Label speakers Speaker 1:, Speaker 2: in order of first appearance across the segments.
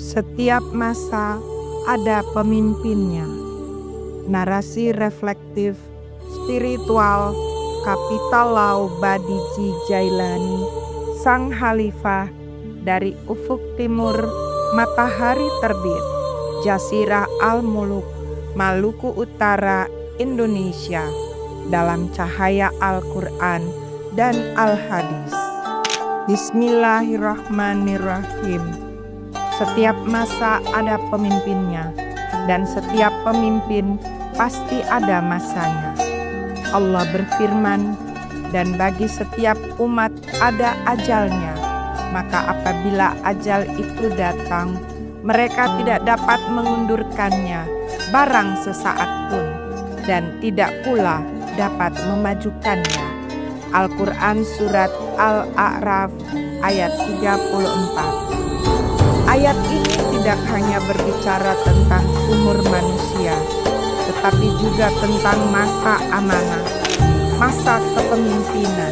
Speaker 1: Setiap masa ada pemimpinnya. Narasi reflektif, spiritual, Kapital Lau Badiji Jailani, Sang Khalifah dari ufuk timur matahari terbit, Jazirah Al-Muluk, Maluku Utara, Indonesia, dalam cahaya Al-Quran dan Al-Hadis. Bismillahirrahmanirrahim. Setiap masa ada pemimpinnya, dan setiap pemimpin pasti ada masanya. Allah berfirman, dan bagi setiap umat ada ajalnya, maka apabila ajal itu datang, mereka tidak dapat mengundurkannya barang sesaat pun, dan tidak pula dapat memajukannya. Al-Quran Surat Al-A'raf ayat 34. Ayat ini tidak hanya berbicara tentang umur manusia, tetapi juga tentang masa amanah, masa kepemimpinan,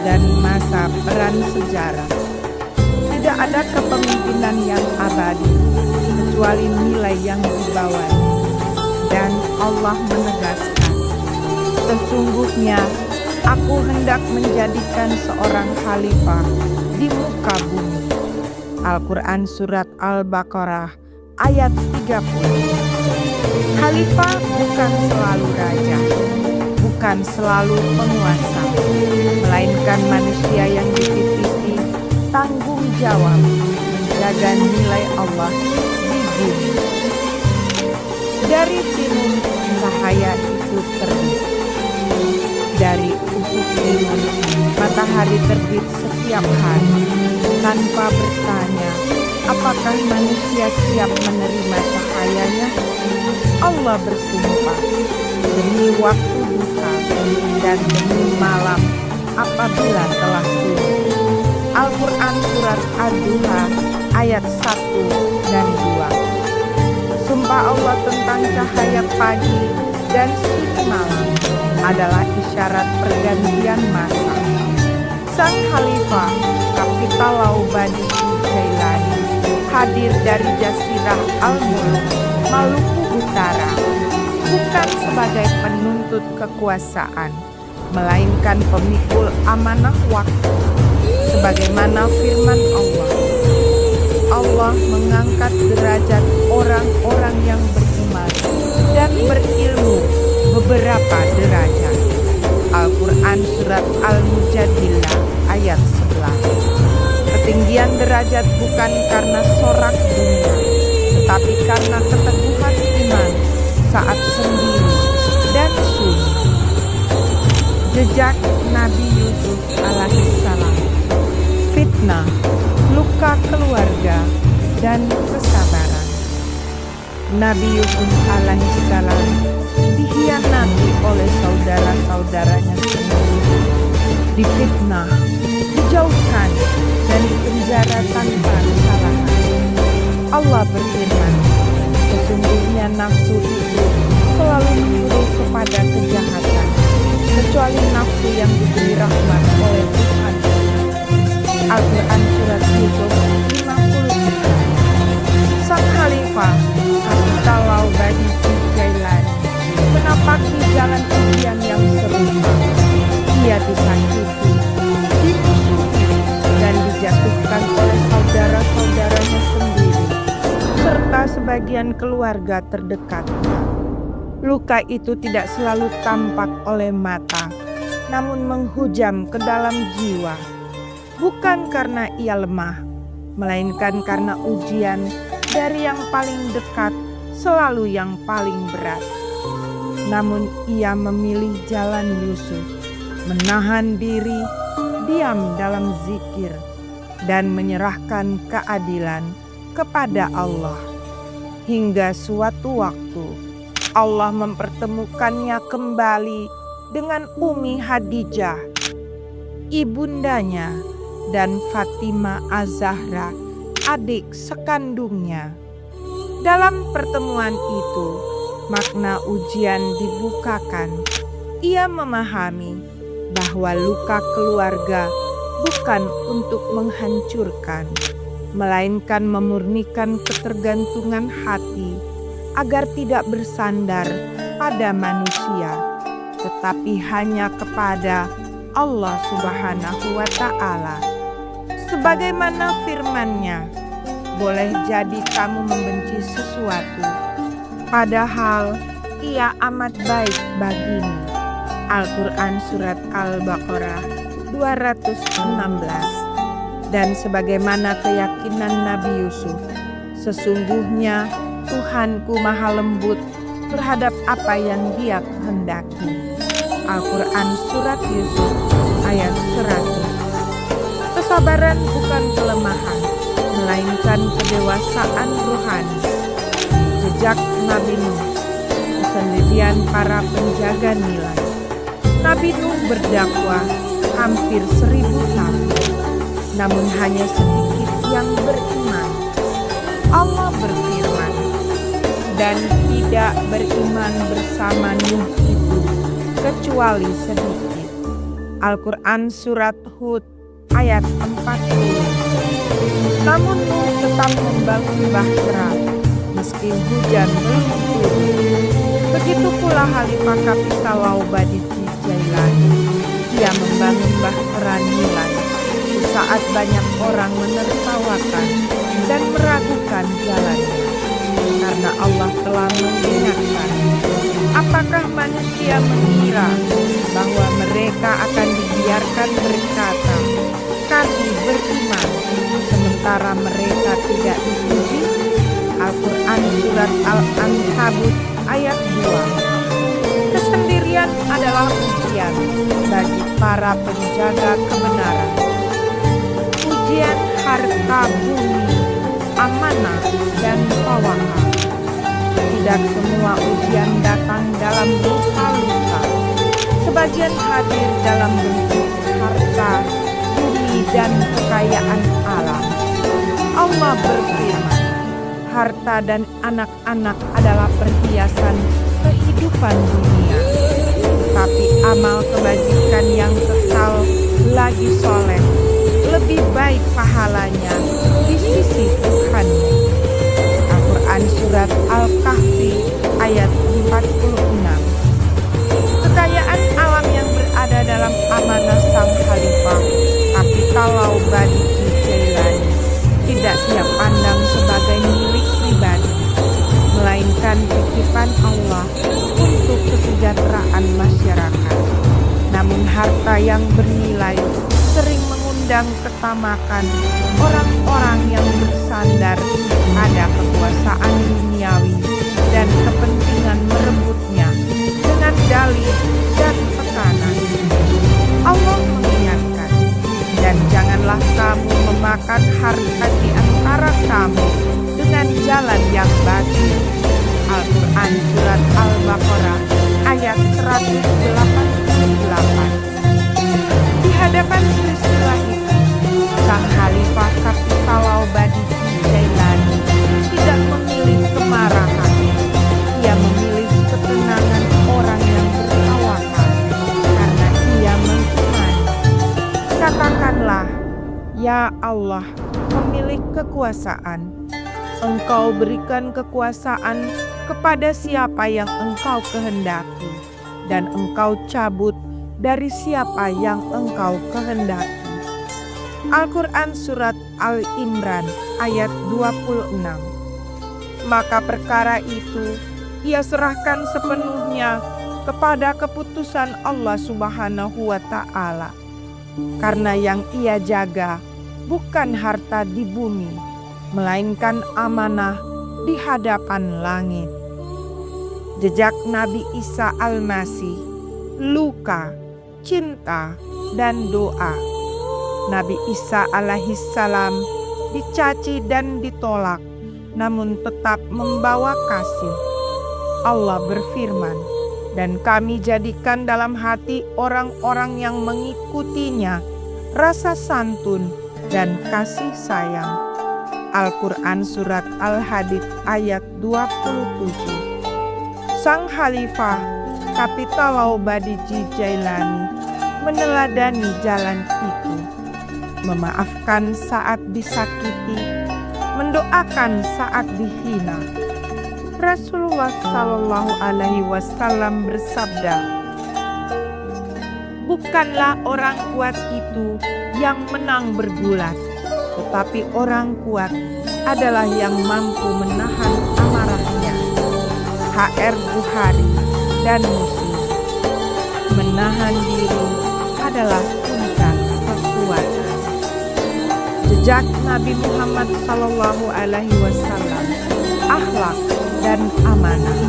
Speaker 1: dan masa peran sejarah. Tidak ada kepemimpinan yang abadi, kecuali nilai yang dibawanya. Dan Allah menegaskan, sesungguhnya Aku hendak menjadikan seorang khalifah di muka bumi. Al-Quran Surat Al-Baqarah ayat 30. Khalifah bukan selalu raja, bukan selalu penguasa, melainkan manusia yang dititipi tanggung jawab menjaga nilai Allah di bumi. Dari timur cahaya itu terbit. Dari ufuk timur matahari terbit setiap hari, tanpa bertanya apakah manusia siap menerima cahayanya. Allah bersumpah demi waktu duha dan demi malam apabila telah subuh. Al-Quran Surat Ad-Duha ayat 1 dan 2. Sumpah Allah tentang cahaya pagi dan suci malam adalah isyarat pergantian masa. Sang Khalifah Kapital Lau Badiji Jailani hadir dari Jazirah Al-Muluk, Maluku Utara, bukan sebagai penuntut kekuasaan, melainkan pemikul amanah waktu. Sebagaimana firman Allah, Allah mengangkat derajat orang-orang yang beriman dan berilmu beberapa derajat. Al-Quran Surat Al-Mujadilah ayat 11. Ketinggian derajat bukan karena sorak dunia, tetapi karena keteguhan iman saat sendiri dan sunyi. Jejak Nabi Yusuf alaihissalam, fitnah, luka keluarga, dan kesabaran. Nabi Yusuf alaihissalam dikhianati oleh saudara-saudaranya sendiri, difitnah, dijauhkan, dan dipenjara tanpa kesalahan. Allah berfirman, sesungguhnya nafsu itu selalu menyuruh kepada kejahatan, kecuali nafsu yang diberi rahmat oleh Tuhan. Al-Quran Surat Yusuf 53. Sang Khalifah Kapital Lau Badiji Jailani menapaki jalan ujian yang serupa. Ia disakiti, dimusuhi, dan dijatuhkan oleh saudara-saudaranya sendiri, serta sebagian keluarga terdekatnya. Luka itu tidak selalu tampak oleh mata, namun menghujam ke dalam jiwa. Bukan karena ia lemah, melainkan karena ujian dari yang paling dekat selalu yang paling berat. Namun ia memilih jalan Yusuf, menahan diri, diam dalam zikir, dan menyerahkan keadilan kepada Allah. Hingga suatu waktu Allah mempertemukannya kembali dengan Umi Hadijah, ibundanya, dan Fatimah Az-Zahra, adik sekandungnya. Dalam pertemuan itu, makna ujian dibukakan. Ia memahami bahwa luka keluarga bukan untuk menghancurkan, melainkan memurnikan ketergantungan hati agar tidak bersandar pada manusia, tetapi hanya kepada Allah Subhanahu wa Ta'ala. Sebagaimana firman-Nya, boleh jadi kamu membenci sesuatu, padahal ia amat baik bagimu. Al-Quran Surat Al-Baqarah 216. Dan sebagaimana keyakinan Nabi Yusuf, sesungguhnya Tuhanku maha lembut terhadap apa yang Dia kehendaki. Al-Quran Surat Yusuf ayat 100. Kesabaran bukan kelemahan, melainkan kedewasaan rohani. Jejak Nabi Nuh, kesendirian para penjaga nilai. Nabi Nuh berdakwah hampir 1000 tahun, namun hanya sedikit yang beriman. Allah berfirman, dan tidak beriman bersama Nuh itu kecuali sedikit. Al-Quran Surat Hud ayat 40. Namun Nuh tetap membangun bahtera meski hujan belum turun. Begitu pula Khalifah Kapital Laubadiji Jailani. Dia membangun bahtera nilai di saat banyak orang menertawakan dan meragukan jalannya. Karena Allah telah mengingatkan, apakah manusia mengira bahwa mereka akan dibiarkan berkata, kami beriman, sementara mereka tidak diuji? Al-Quran Surat Al-Ankabut ayat 2. Kesendirian adalah ujian bagi para penjaga kebenaran. Ujian harta bumi, amanah, dan tawakal. Tidak semua ujian datang dalam luka-luka. Sebagian hadir dalam bentuk harta, bumi, dan kekayaan alam. Allah berfirman, harta dan anak-anak adalah perhiasan kehidupan dunia. Tapi amal kebajikan yang kekal lagi soleh, lebih baik pahalanya di sisi Tuhan. Al-Quran Surat Al-Kahfi ayat 46. Kekayaan alam yang berada dalam amanah Sang Khalifah Kapital Laubadiji Jailani tidak ia pandang sebagai milik pribadi, melainkan titipan Allah untuk kesejahteraan masyarakat. Namun harta yang bernilai sering mengundang ketamakan orang-orang yang bersandar pada kekuasaan duniawi dan kepentingan merebutnya dengan dalih dan tekanan. Allah mengingatkan, dan janganlah kamu memakan harta di antara kamu dengan jalan yang batil. Al-Quran Surat Al-Baqarah ayat 188. Di hadapan peristiwa itu, Sang Khalifah Kapital Laubadiji Jailani tidak memilih kemarahan. Ia memilih ketenangan orang yang bertawakal karena ia mengimani. Katakanlah, ya Allah, pemilik kekuasaan, Engkau berikan kekuasaan kepada siapa yang Engkau kehendaki, dan Engkau cabut dari siapa yang Engkau kehendaki. Al-Quran Surat Al-Imran ayat 26. Maka perkara itu ia serahkan sepenuhnya kepada keputusan Allah Subhanahu wa Ta'ala. Karena yang ia jaga bukan harta di bumi, melainkan amanah di hadapan langit. Jejak Nabi Isa Al-Masih, luka, cinta, dan doa. Nabi Isa alaihissalam dicaci dan ditolak, namun tetap membawa kasih. Allah berfirman, dan kami jadikan dalam hati orang-orang yang mengikutinya rasa santun dan kasih sayang. Al-Quran Surat Al-Hadid ayat 27. Sang Khalifah Kapital Laubadiji Jailani meneladani jalan itu, memaafkan saat disakiti mendoakan saat dihina. Rasulullah Shallallahu Alaihi Wasallam bersabda, bukanlah orang kuat itu yang menang bergulat, tetapi orang kuat adalah yang mampu menahan amarahnya. HR Bukhari dan Muslim. Menahan diri adalah puncak kekuatan. Jejak Nabi Muhammad Sallallahu Alaihi Wasallam, akhlak dan amanah.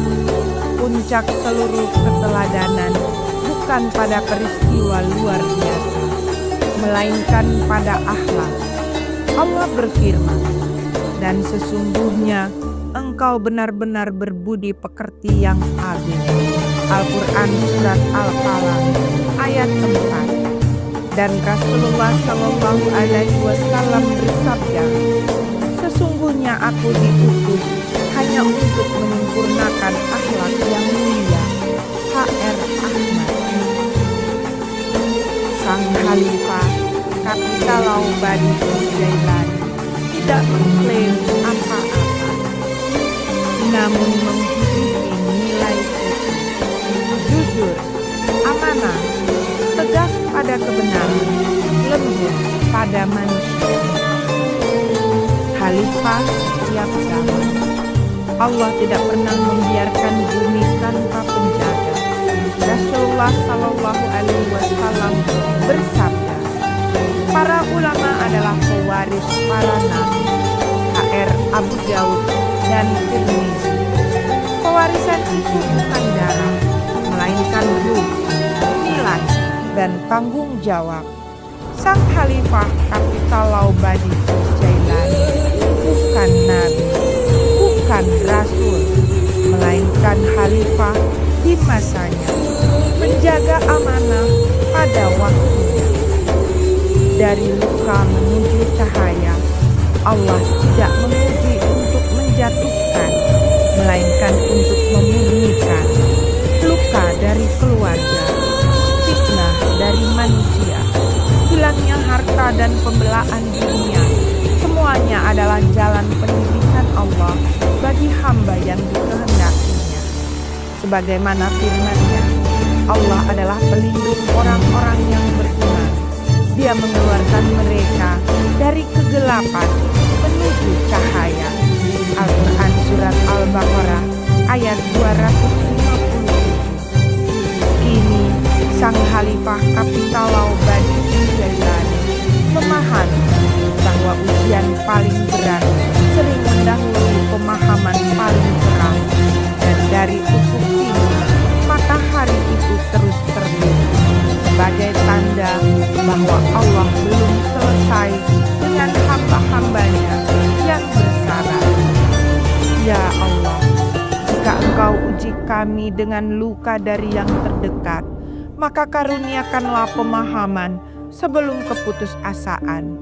Speaker 1: Puncak seluruh keteladanan bukan pada peristiwa luar biasa, melainkan pada akhlak. Allah berfirman, dan sesungguhnya engkau benar-benar berbudi pekerti yang agung. Al-Quran Surat Al-Qalam ayat 4. Dan Rasulullah Shallallahu Alaihi Wasallam bersabda, sesungguhnya aku diutus hanya untuk menyempurnakan akhlak yang mulia. HR Ahmad. Sang Khalifah Kapitalau Bani Jailani tidak mengklaim apa-apa, namun menghidupi nilai itu. Jujur, amanah, tegas pada kebenaran, lembut pada manusia. Khalifah setiap zaman. Allah tidak pernah membiarkan bumi tanpa penjaga. Rasulullah Shallallahu Alaihi Wasallam bersabda, para ulama adalah pewaris para nabi. HR Abu Daud dan Tirmizi. Pewarisan itu bukan darah, melainkan ruh, nilai, dan tanggung jawab. Sang Khalifah Kapitalau Bani Jailani bukan nabi, bukan rasul, melainkan khalifah di masanya, menjaga amanah pada waktunya. Dari luka menuju cahaya, Allah tidak memuji untuk menjatuhkan, melainkan untuk memurnikan. Luka dari keluarga, fitnah dari manusia, hilangnya harta dan pembelaan dunia, semuanya adalah jalan pendidikan Allah bagi hamba yang dikehendakinya. Sebagaimana firman-Nya, Allah adalah pelindung orang-orang yang beriman. Dia mengeluarkan mereka dari kegelapan menuju cahaya. Al-Quran Surat Al-Baqarah ayat 257. Kini sang Khalifah Kapitalau Bani Jailani memahami bahwa ujian paling berat sering mendahului pemahaman paling terang, dan dari ufuk timur matahari itu terus terbit sebagai tanda bahwa Allah belum selesai dengan hamba-hambanya yang bersalah. Ya Allah, jika Engkau uji kami dengan luka dari yang terdekat, maka karuniakanlah pemahaman sebelum keputusasaan.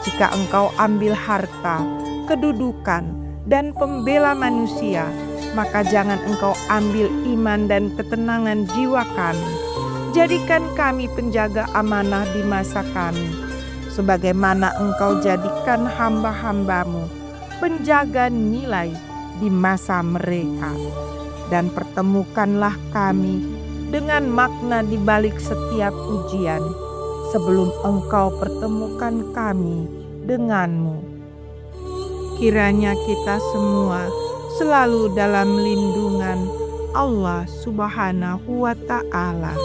Speaker 1: Jika Engkau ambil harta, kedudukan, dan pembela manusia, maka jangan Engkau ambil iman dan ketenangan jiwa kami. Jadikan kami penjaga amanah di masa kami, sebagaimana Engkau jadikan hamba-hambamu penjaga nilai di masa mereka. Dan pertemukanlah kami dengan makna di balik setiap ujian, sebelum Engkau pertemukan kami denganmu. Kiranya kita semua selalu dalam lindungan Allah Subhanahu wa Ta'ala.